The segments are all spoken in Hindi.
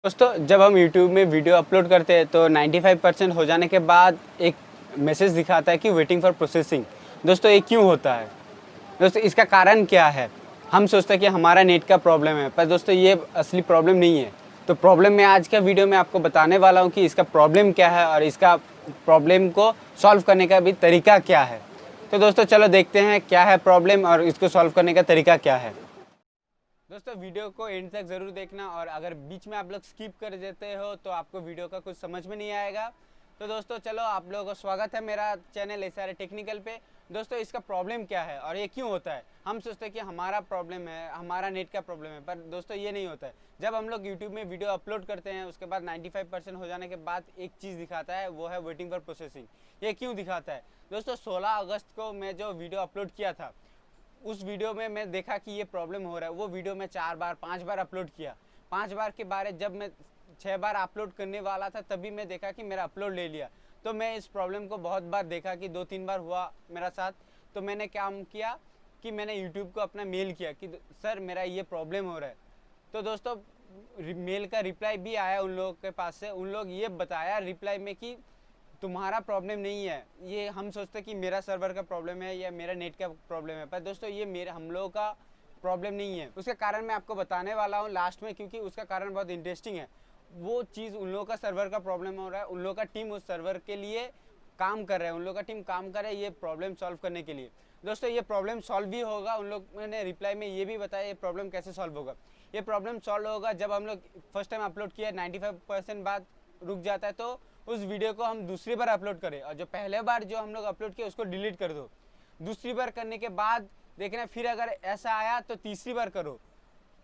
दोस्तों जब हम YouTube में वीडियो अपलोड करते हैं तो 95% हो जाने के बाद एक मैसेज दिखाता है कि वेटिंग फॉर प्रोसेसिंग। दोस्तों ये क्यों होता है? दोस्तों इसका कारण क्या है? हम सोचते हैं कि हमारा नेट का प्रॉब्लम है, पर दोस्तों ये असली प्रॉब्लम नहीं है। तो प्रॉब्लम मैं आज का वीडियो में आपको बताने वाला हूँ कि इसका प्रॉब्लम क्या है और इसका प्रॉब्लम को सॉल्व करने का भी तरीका क्या है। तो दोस्तों चलो देखते हैं क्या है प्रॉब्लम और इसको सॉल्व करने का तरीका क्या है। दोस्तों वीडियो को एंड तक ज़रूर देखना, और अगर बीच में आप लोग स्किप कर देते हो तो आपको वीडियो का कुछ समझ में नहीं आएगा। तो दोस्तों चलो, आप लोगों को स्वागत है मेरा चैनल एसआर टेक्निकल पे। दोस्तों इसका प्रॉब्लम क्या है और ये क्यों होता है? हम सोचते हैं कि हमारा प्रॉब्लम है, हमारा नेट का प्रॉब्लम है, पर दोस्तों ये नहीं होता है। जब हम लोग यूट्यूब में वीडियो अपलोड करते हैं उसके बाद 95% हो जाने के बाद एक चीज़ दिखाता है, वो है वेटिंग फॉर प्रोसेसिंग। ये क्यों दिखाता है? दोस्तों 16 अगस्त को मैं जो वीडियो अपलोड किया था, उस वीडियो में मैं देखा कि ये प्रॉब्लम हो रहा है। वो वीडियो मैं 4 बार 5 बार अपलोड किया। 5 बार के बारे जब मैं 6 बार अपलोड करने वाला था तभी मैं देखा कि मेरा अपलोड ले लिया। तो मैं इस प्रॉब्लम को बहुत बार देखा कि 2-3 बार हुआ मेरा साथ। तो मैंने काम किया कि मैंने यूट्यूब को अपना मेल किया कि सर मेरा ये प्रॉब्लम हो रहा है। तो दोस्तों मेल का रिप्लाई भी आया उन लोगों के पास से। उन लोग ये बताया रिप्लाई में कि तुम्हारा प्रॉब्लम नहीं है, ये हम सोचते कि मेरा सर्वर का प्रॉब्लम है या मेरा नेट का प्रॉब्लम है, पर दोस्तों ये हम लोगों का प्रॉब्लम नहीं है। उसका कारण मैं आपको बताने वाला हूँ लास्ट में, क्योंकि उसका कारण बहुत इंटरेस्टिंग है। वो चीज़ उन लोगों का सर्वर का प्रॉब्लम हो रहा है, उन लोगों का टीम उस सर्वर के लिए काम कर रहा है, उन लोगों का टीम काम कर रहा है ये प्रॉब्लम सॉल्व करने के लिए। दोस्तों ये प्रॉब्लम सॉल्व भी होगा। उन लोगों ने रिप्लाई में ये भी बताया ये प्रॉब्लम कैसे सॉल्व होगा। ये प्रॉब्लम सॉल्व होगा जब हम लोग फर्स्ट टाइम अपलोड किया 95% बाद रुक जाता है, तो उस वीडियो को हम दूसरी बार अपलोड करें, और जो पहले बार जो हम लोग अपलोड किया उसको डिलीट कर दो। दूसरी बार करने के बाद देखना, फिर अगर ऐसा आया तो तीसरी बार करो,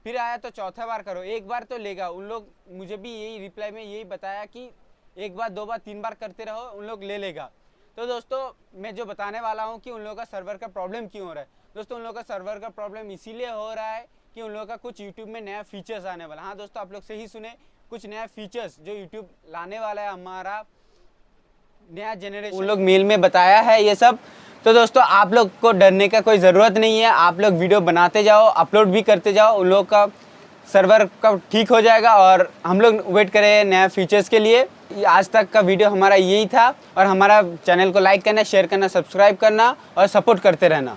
फिर आया तो चौथा बार करो। एक बार तो लेगा। उन लोग मुझे भी यही रिप्लाई में यही बताया कि एक बार 2 बार 3 बार करते रहो, उन लोग ले लेगा। तो दोस्तों मैं जो बताने वाला हूँ कि उन लोगों का सर्वर का प्रॉब्लम क्यों हो रहा है। दोस्तों उन लोगों का सर्वर का प्रॉब्लम इसीलिए हो रहा है कि उन लोगों का कुछ यूट्यूब में नया फीचर्स आने वाला। हाँ दोस्तों, आप लोग सही सुने, कुछ नया फीचर्स जो यूट्यूब लाने वाला है, हमारा नया जनरेशन, उन लोग मेल में बताया है ये सब। तो दोस्तों आप लोग को डरने का कोई ज़रूरत नहीं है। आप लोग वीडियो बनाते जाओ, अपलोड भी करते जाओ, उन लोग का सर्वर का ठीक हो जाएगा, और हम लोग वेट करें नया फीचर्स के लिए। आज तक का वीडियो हमारा यही था, और हमारा चैनल को लाइक करना, शेयर करना, सब्सक्राइब करना और सपोर्ट करते रहना।